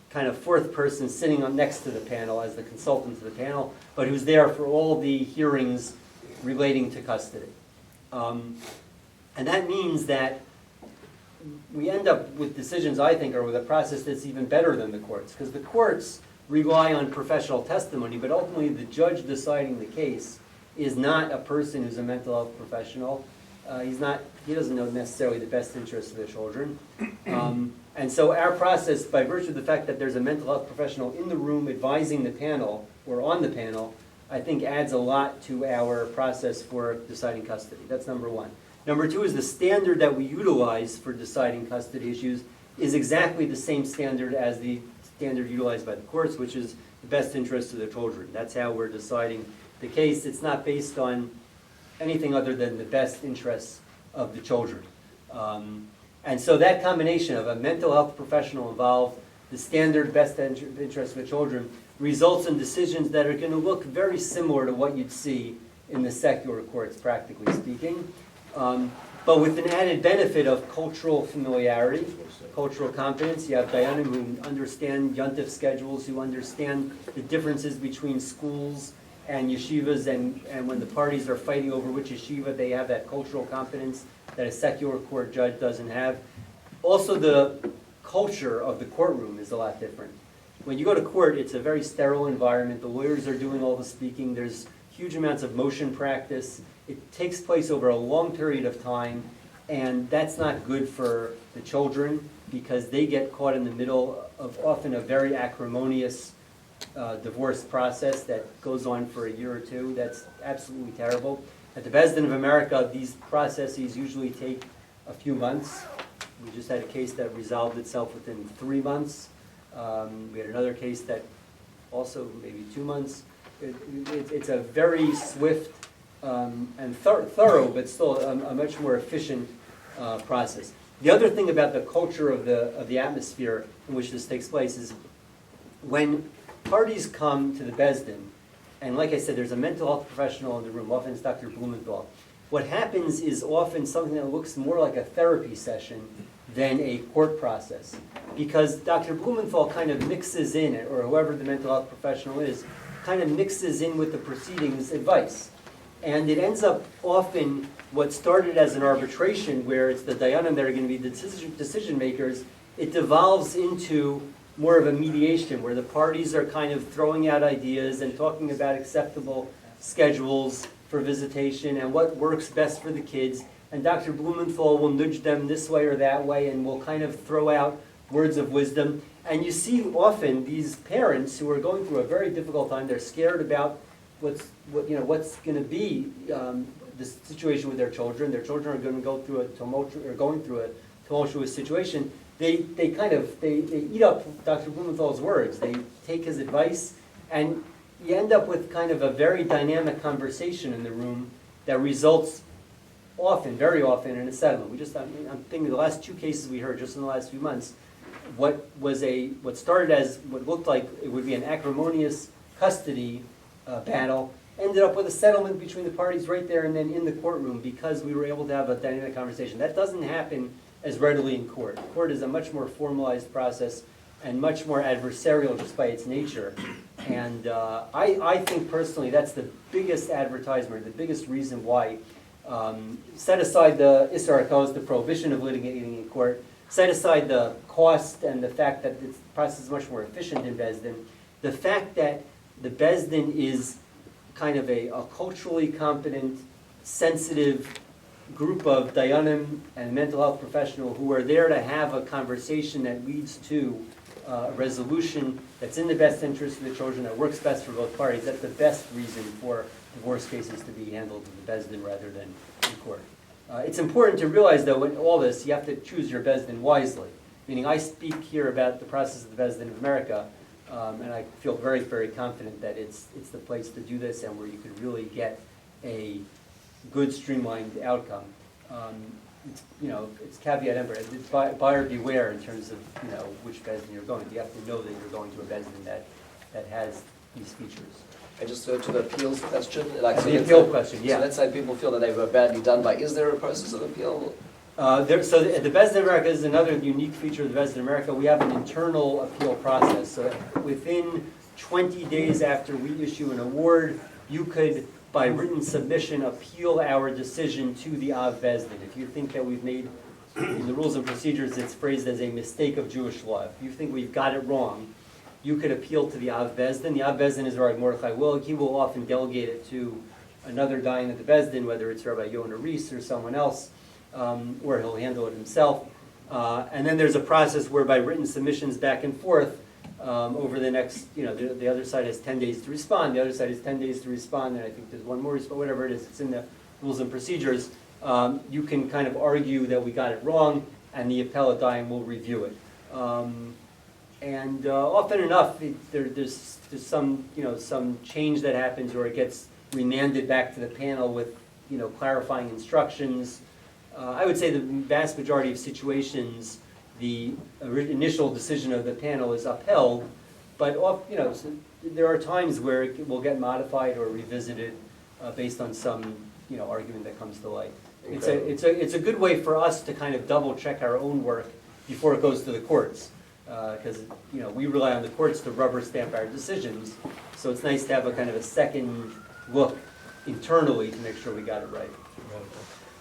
kind of fourth person sitting on next to the panel as the consultant to the panel, but who's there for all the hearings relating to custody. And that means that we end up with decisions, I think, or with a process that's even better than the courts. Because the courts rely on professional testimony, but ultimately the judge deciding the case is not a person who's a mental health professional. He doesn't know necessarily the best interests of the children. And so our process, by virtue of the fact that there's a mental health professional in the room advising the panel, or on the panel, I think adds a lot to our process for deciding custody. That's number one. Number two is the standard that we utilize for deciding custody issues is exactly the same standard as the standard utilized by the courts, which is the best interest of the children. That's how we're deciding the case. It's not based on anything other than the best interests of the children. And so that combination of a mental health professional involved, the standard best interest of the children, results in decisions that are going to look very similar to what you'd see in the secular courts, practically speaking, but with an added benefit of cultural familiarity, cultural competence. You have dayanim who understand yontif schedules, who understand the differences between schools and yeshivas, and when the parties are fighting over which yeshiva, they have that cultural competence that a secular court judge doesn't have. Also, the culture of the courtroom is a lot different. When you go to court, it's a very sterile environment. The lawyers are doing all the speaking. There's huge amounts of motion practice. It takes place over a long period of time, and that's not good for the children because they get caught in the middle of often a very acrimonious divorce process that goes on for a year or two. That's absolutely terrible. At the Beis Din of America, these processes usually take a few months. We just had a case that resolved itself within 3 months. We had another case that also maybe 2 months. It's a very swift and thorough, but still a much more efficient process. The other thing about the culture of the atmosphere in which this takes place is when parties come to the Beis Din, and like I said, there's a mental health professional in the room, often it's Dr. Blumenthal. What happens is often something that looks more like a therapy session than a court process. Because Dr. Blumenthal kind of mixes in, or whoever the mental health professional is, kind of mixes in with the proceedings advice. And it ends up often what started as an arbitration where it's the dayanim that are going to be the decision makers, it devolves into more of a mediation where the parties are kind of throwing out ideas and talking about acceptable schedules for visitation and what works best for the kids. And Dr. Blumenthal will nudge them this way or that way and will kind of throw out words of wisdom. And you see often these parents who are going through a very difficult time, they're scared about what's going to be the situation with their children. Their children are going to go through a tumultuous situation. They eat up Dr. Blumenthal's words. They take his advice, and you end up with kind of a very dynamic conversation in the room that results often, very often, in a settlement. I'm thinking the last 2 cases we heard just in the last few months, what started as what looked like it would be an acrimonious custody battle ended up with a settlement between the parties right there and then in the courtroom because we were able to have a dynamic conversation. That doesn't happen as readily in court. Court is a much more formalized process and much more adversarial just by its nature. And I think personally that's the biggest advertisement, the biggest reason why, set aside the Isser HaKos, the prohibition of litigating in court, set aside the cost and the fact that the process is much more efficient in Beis Din, the fact that the Beis Din is kind of a culturally competent, sensitive group of dayanim and mental health professionals who are there to have a conversation that leads to a resolution that's in the best interest of the children, that works best for both parties. That's the best reason for divorce cases to be handled in the Beis Din rather than in court. It's important to realize, though, in all this, you have to choose your Beis Din wisely. Meaning, I speak here about the process of the Beis Din of America, and I feel very, very confident that it's the place to do this and where you could really get a good, streamlined outcome. It's caveat emptor. It's buyer beware in terms of which Beis Din you're going to. You have to know that you're going to a Beis Din that has these features. And just to the appeals question, The appeal question, yeah. So let's say people feel that they were badly done by. Is there a process of appeal? The Beis Din of America is another unique feature of the Beis Din of America. We have an internal appeal process. So within 20 days after we issue an award, you could, by written submission, appeal our decision to the Av Beis Din. If you think that we've made in the rules and procedures, it's phrased as a mistake of Jewish law. If you think we've got it wrong, you could appeal to the Av Beis Din. The Av Beis Din is Rabbi Mordechai Willig. He will often delegate it to another dayan at the Beis Din, whether it's Rabbi Yonah Rees or someone else, or he'll handle it himself. And then there's a process whereby written submissions back and forth over the next, the other side has 10 days to respond, the other side has 10 days to respond, and I think there's one more response, whatever it is, it's in the rules and procedures. You can kind of argue that we got it wrong, and the appellate dayan will review it. And often enough, there's some, some change that happens, or it gets remanded back to the panel with, clarifying instructions. I would say the vast majority of situations, the initial decision of the panel is upheld, but there are times where it will get modified or revisited based on some argument that comes to light. It's a good way for us to kind of double check our own work before it goes to the courts, because we rely on the courts to rubber stamp our decisions. So it's nice to have a kind of a second look internally to make sure we got it right.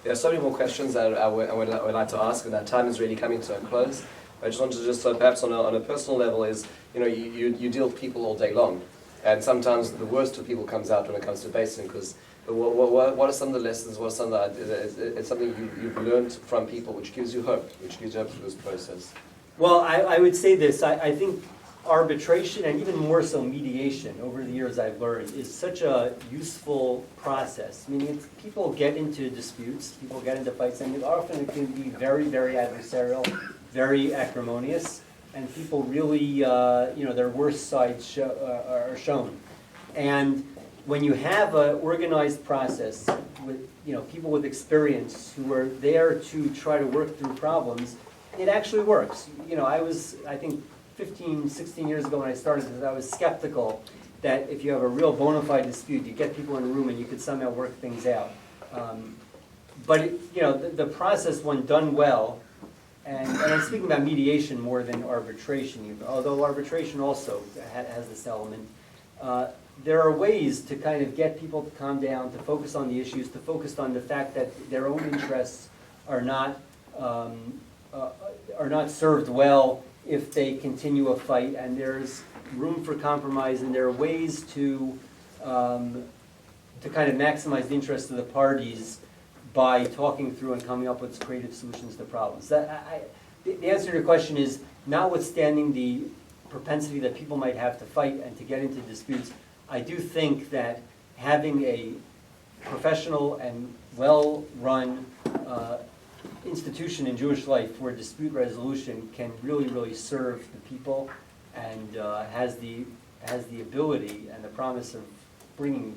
There are so many more questions that I would like to ask, and that time is really coming to a close. I just wanted to perhaps on a personal level is, you deal with people all day long, and sometimes the worst of people comes out when it comes to Beis Din, because what are some of the lessons, what are some of the, it's something you've learned from people which gives you hope through this process? Well, I would say this, I think arbitration, and even more so mediation, over the years I've learned, is such a useful process. Meaning people get into disputes, people get into fights, and often it can be very, very adversarial, very acrimonious, and people really, their worst sides are shown. And when you have an organized process with, people with experience who are there to try to work through problems, it actually works. I think 15, 16 years ago when I started this, I was skeptical that if you have a real bona fide dispute, you get people in a room and you could somehow work things out. But the process, when done well, and I'm speaking about mediation more than arbitration, although arbitration also has this element, there are ways to kind of get people to calm down, to focus on the issues, to focus on the fact that their own interests are not served well if they continue a fight, and there's room for compromise, and there are ways to kind of maximize the interests of the parties by talking through and coming up with creative solutions to problems. The answer to your question is, notwithstanding the propensity that people might have to fight and to get into disputes, I do think that having a professional and well-run institution in Jewish life where dispute resolution can really, really serve the people, and has the ability and the promise of bringing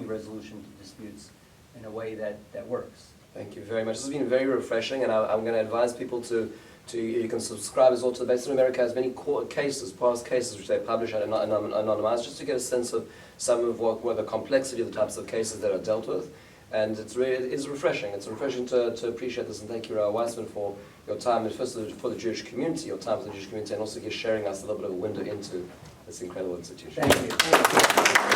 resolution to disputes in a way that works. Thank you very much. This has been very refreshing, and I'm going to advise people to you can subscribe as well to the Beis Din America has many past cases which they publish at anonymized, just to get a sense of some of what the complexity of the types of cases that are dealt with. And it's refreshing. It's refreshing to appreciate this, and thank you, Rabbi Weissmann, for your time, and first for the Jewish community, your time for the Jewish community, and also sharing us a little bit of a window into this incredible institution. Thank you.